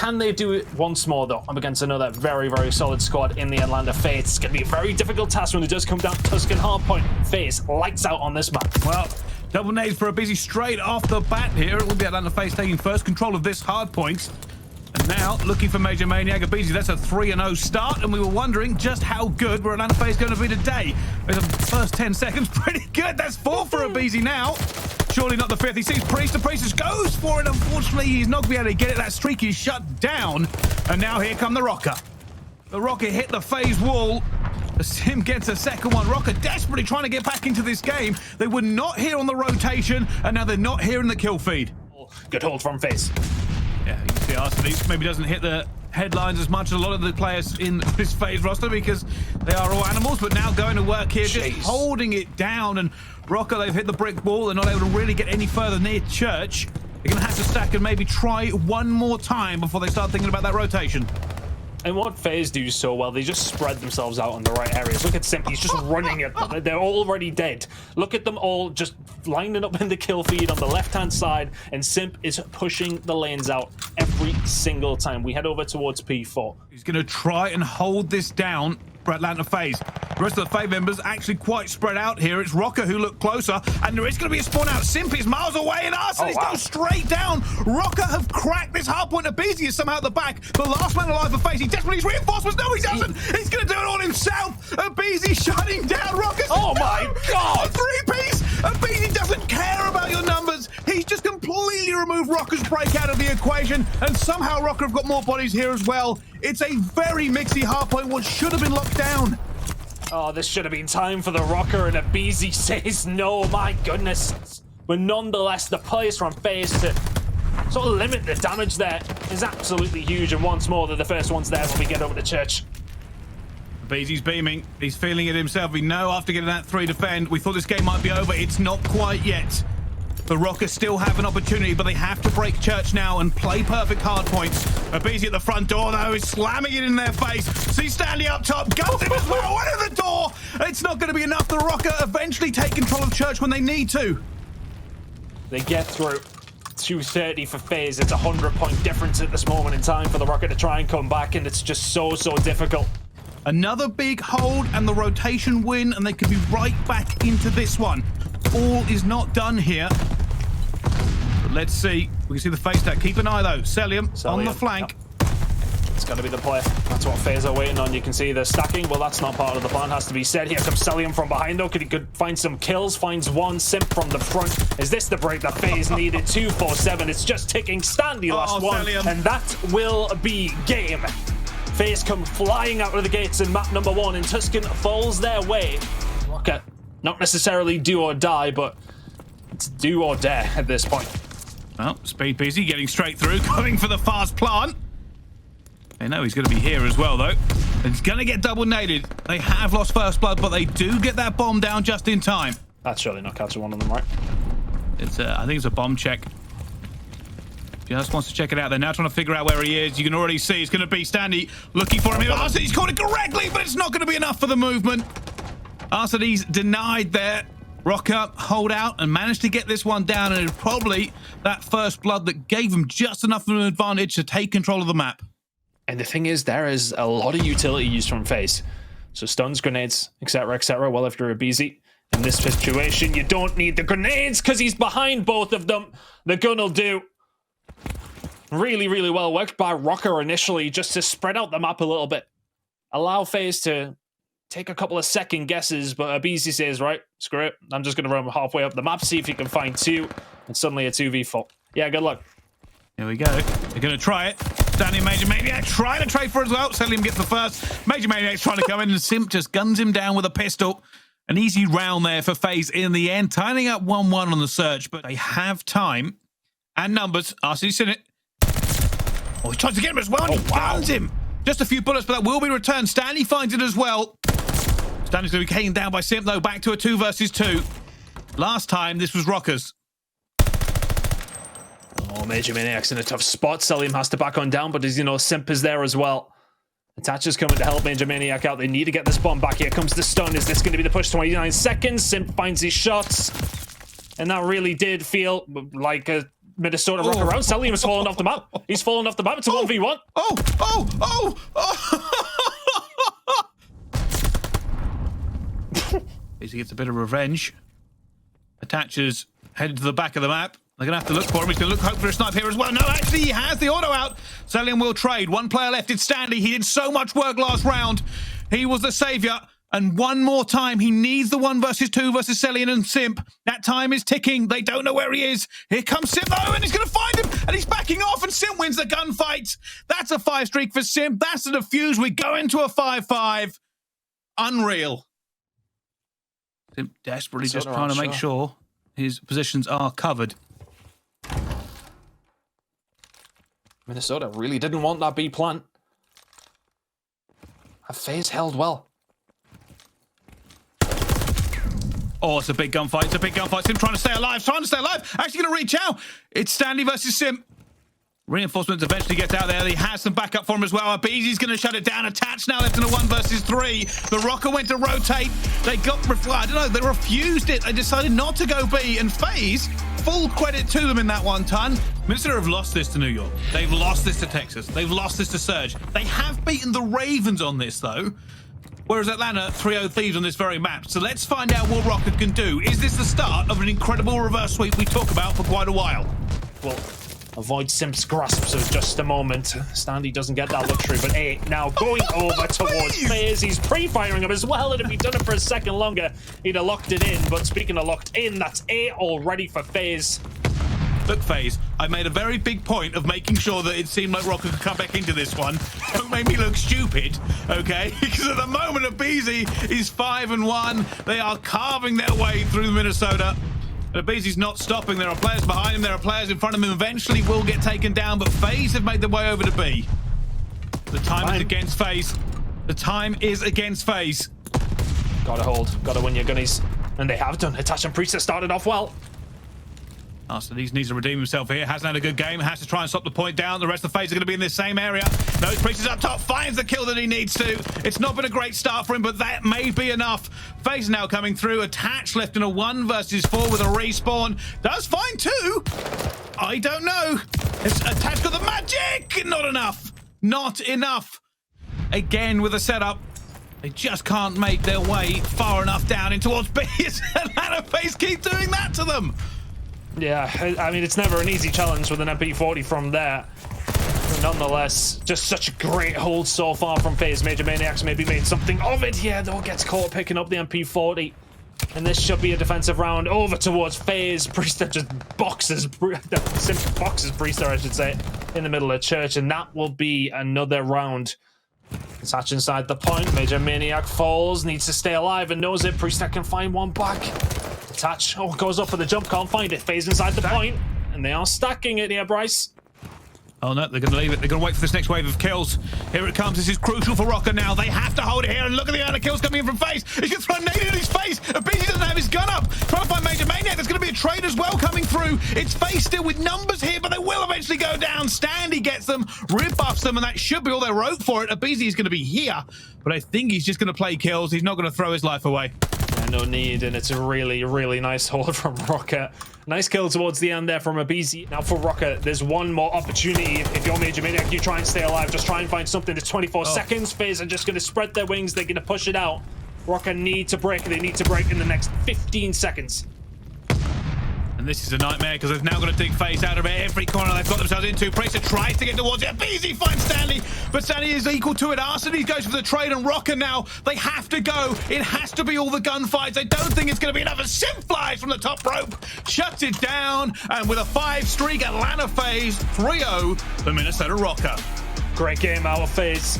Can they do it once more, though, up against another very, very solid squad in the Atlanta FaZe? It's going to be a very difficult task when it does come down to Tuscan hardpoint. FaZe lights out on this map. Well, double nades for a busy straight off the bat here. It will be Atlanta FaZe taking first control of this hardpoint. And now, looking for Major Maniac. Abizi, that's a 3-0 start, and we were wondering just how good were Atlanta FaZe going to be today. With the first 10 seconds, pretty good. That's 4 for Abizi now. Surely not the 5th. He sees Priest. The Priest just goes for it. Unfortunately, he's not going to be able to get it. That streak is shut down. And now here come the RØKKR. The RØKKR hit the FaZe wall. The Sim gets a second one. RØKKR desperately trying to get back into this game. They were not here on the rotation, and now they're not here in the kill feed. Good hold from FaZe. Yeah, you can see Arsene maybe doesn't hit the headlines as much as a lot of the players in this FaZe roster because they are all animals, but now going to work here, just holding it down. And RØKKR, they've hit the brick wall. They're not able to really get any further near Church. They're going to have to stack and maybe try one more time before they start thinking about that rotation. And what FaZe do so well, they just spread themselves out in the right areas. Look at Simp, he's just running at them. They're already dead. Look at them all just lining up in the kill feed on the left-hand side, and Simp is pushing the lanes out every single time. We head over towards P4. He's going to try and hold this down for Atlanta FaZe. The rest of the FaZe members actually quite spread out here. It's RØKKR who look closer, and there is going to be a spawn out. Simp is miles away, and Arsene goes straight down. RØKKR have cracked this hardpoint. Abizi is somehow at the back. The last man alive for FaZe. He desperately needs reinforcements. No, he doesn't. He's going to do it all himself. Abizi shutting down RØKKR. Oh my God! 3-piece. Abizi doesn't care about your numbers. He's just completely removed RØKKR's break out of the equation, and somehow RØKKR have got more bodies here as well. It's a very mixy hardpoint, what should have been locked down. Oh, this should have been time for the RØKKR, and Abizi says no. My goodness. But nonetheless, the place from FaZe to sort of limit the damage there is absolutely huge. And once more, they're the first ones there when we get over to Church. Abizi's beaming. He's feeling it himself. We know after getting that 3 defend, we thought this game might be over. It's not quite yet. The RØKKR still have an opportunity, but they have to break Church now and play perfect hard points. Abizi at the front door, though, is slamming it in their face. See Stanley up top, guns him as well, out of the door. It's not going to be enough. The RØKKR eventually take control of Church when they need to. They get through. 230 for FaZe. It's a 100-point difference at this moment in time for the RØKKR to try and come back, and it's just so difficult. Another big hold and the rotation win, and they could be right back into this one. All is not done here. But let's see. We can see the FaZe stack. Keep an eye, though. Cellium on the flank. Yep. It's got to be the play. That's what FaZe are waiting on. You can see they're stacking. Well, that's not part of the plan, has to be said. Here comes Cellium from behind, though. He could find some kills. Finds one. Simp from the front. Is this the break that FaZe needed? 2-4-7. It's just ticking. Stanley last one. Cellium. And that will be game. FaZe come flying out of the gates in map number 1, and Tuscan falls their way. Look at, not necessarily do or die, but it's do or dare at this point. Well, Speed busy, getting straight through, going for the fast plant. They know he's going to be here as well, though. He's going to get double naded. They have lost first blood, but they do get that bomb down just in time. That's surely not catching one of them, right? It's I think it's a bomb check. Just wants to check it out. They're now trying to figure out where he is. You can already see it's going to be Stanley looking for him. Arsene's caught it correctly, but it's not going to be enough for the movement. Arsene's denied there. RØKKR hold out and managed to get this one down, and it's probably that first blood that gave them just enough of an advantage to take control of the map. And the thing is, there is a lot of utility used from FaZe. So stuns, grenades, etc., etc. Well, if you're Abizi in this situation, you don't need the grenades because he's behind both of them. The gun will do. Really well worked by RØKKR initially, just to spread out the map a little bit. Allow FaZe to take a couple of second guesses, but Abizi says, right, screw it. I'm just going to run halfway up the map, see if he can find 2, and suddenly a 2v4. Yeah, good luck. Here we go. They're going to try it. Stanley Major Maniac trying to trade for it as well. Cellium gets the first. Major Maniac's trying to come in, and Simp just guns him down with a pistol. An easy round there for FaZe in the end, tying up 1-1 on the search, but they have time and numbers. Arsene's in it. Oh, he tries to get him as well, and he guns him. Just a few bullets, but that will be returned. Stanley finds it as well. Stanley's going to be taken down by Simp, though. Back to a 2 versus 2. Last time, this was RØKKR's. Oh, Major Maniac's in a tough spot. Cellium has to back on down, but as you know, Simp is there as well. Attacher's coming to help Major Maniac out. They need to get this bomb back. Here comes the stun. Is this going to be the push? 29 seconds. Simp finds his shots. And that really did feel like a Minnesota rock around. Cellium has fallen off the map. He's fallen off the map. It's a 1v1. He gets a bit of revenge. Attaches headed to the back of the map. They're going to have to look for him. He's going to hope for a snipe here as well. No, actually, he has the auto out. Cellium will trade. One player left. It's Stanley. He did so much work last round. He was the savior. And one more time, he needs the 1 versus 2 versus Cellium and Simp. That time is ticking. They don't know where he is. Here comes Simp, though, and he's going to find him. And he's backing off, and Simp wins the gunfight. That's a 5 streak for Simp. That's a defuse. We go into a 5-5. Unreal. Simp desperately just trying to make sure his positions are covered. Minnesota really didn't want that B plant. FaZe held well. Oh, it's a big gunfight. It's a big gunfight. Simp trying to stay alive. Actually going to reach out. It's Stanley versus Simp. Reinforcements eventually get out there. He has some backup for him as well. Beezy's going to shut it down. Attached now left in a 1 versus 3. The RØKKR went to rotate. They got, I don't know, they refused it. They decided not to go B. And FaZe, full credit to them in that 1 ton. Minnesota have lost this to New York. They've lost this to Texas. They've lost this to Surge. They have beaten the Ravens on this, though. Whereas Atlanta 3-0 Thieves on this very map. So let's find out what RØKKR can do. Is this the start of an incredible reverse sweep we talk about for quite a while? Well, avoid Simp's grasp for just a moment. Stanley doesn't get that luxury, but 8 now going over towards FaZe. He's pre-firing him as well, and if he'd done it for a second longer, he'd have locked it in. But speaking of locked in, that's 8 already for FaZe. Look, FaZe, I made a very big point of making sure that it seemed like RØKKR could come back into this one. Don't make me look stupid, okay? Because at the moment, aBeZy is 5-1. They are carving their way through Minnesota. But aBeZy's not stopping. There are players behind him. There are players in front of him. Eventually will get taken down, but FaZe have made their way over to B. The time is against FaZe. The time is against FaZe. Gotta hold. Gotta win your gunnies. And they have done. Hitachi and Priest have started off well. So he needs to redeem himself here. Hasn't had a good game. Has to try and stop the point down. The rest of FaZe are going to be in this same area. No, Priest is up top. Finds the kill that he needs to. It's not been a great start for him, but that may be enough. FaZe now coming through. Attached left in a 1 versus 4 with a respawn. Does find 2. I don't know. Attached got the magic. Not enough. Not enough. Again with a setup. They just can't make their way far enough down in towards B. Atlanta FaZe keep doing that to them. Yeah, I mean, it's never an easy challenge with an MP40 from there. But nonetheless, just such a great hold so far from FaZe. Major Maniacs maybe made something of it. Yeah, though, gets caught picking up the MP40. And this should be a defensive round over towards FaZe. Priester just boxes, simply boxes Priester, I should say, in the middle of church. And that will be another round. Attach inside the point. Major Maniac falls, needs to stay alive and knows it. Priester can find one back. Attach. Oh, goes up for the jump, can't find it. FaZe inside the point, and they are stacking it here, Bryce. Oh no, they're going to leave it. They're going to wait for this next wave of kills. Here it comes. This is crucial for RØKKR now. They have to hold it here, and look at the amount of kills coming in from FaZe. He's going to throw a nade in his face. aBeZy doesn't have his gun up. Trying to find Major Maniac. There's going to be a trade as well coming through. It's FaZe still with numbers here, but they will eventually go down. Standy gets them, rebuffs them, and that should be all their rope for it. aBeZy is going to be here, but I think he's just going to play kills. He's not going to throw his life away. No need, and it's a really, really nice hold from RØKKR. Nice kill towards the end there from aBeZy. Now for RØKKR, there's one more opportunity. If you're Major Maniac, you try and stay alive. Just try and find something. It's 24 seconds. FaZe are just going to spread their wings. They're going to push it out. RØKKR need to break. They need to break in the next 15 seconds. And this is a nightmare because they've now got to dig FaZe out of every corner they've got themselves into. Priester tries to get towards it. aBeZy finds Stanley, but Stanley is equal to it. Arsony goes for the trade, and RØKKR now, they have to go. It has to be all the gunfights. I don't think it's going to be enough. A Simp flies from the top rope, shuts it down, and with a 5 streak, Atlanta FaZe 3-0 the Minnesota RØKKR. Great game out of FaZe.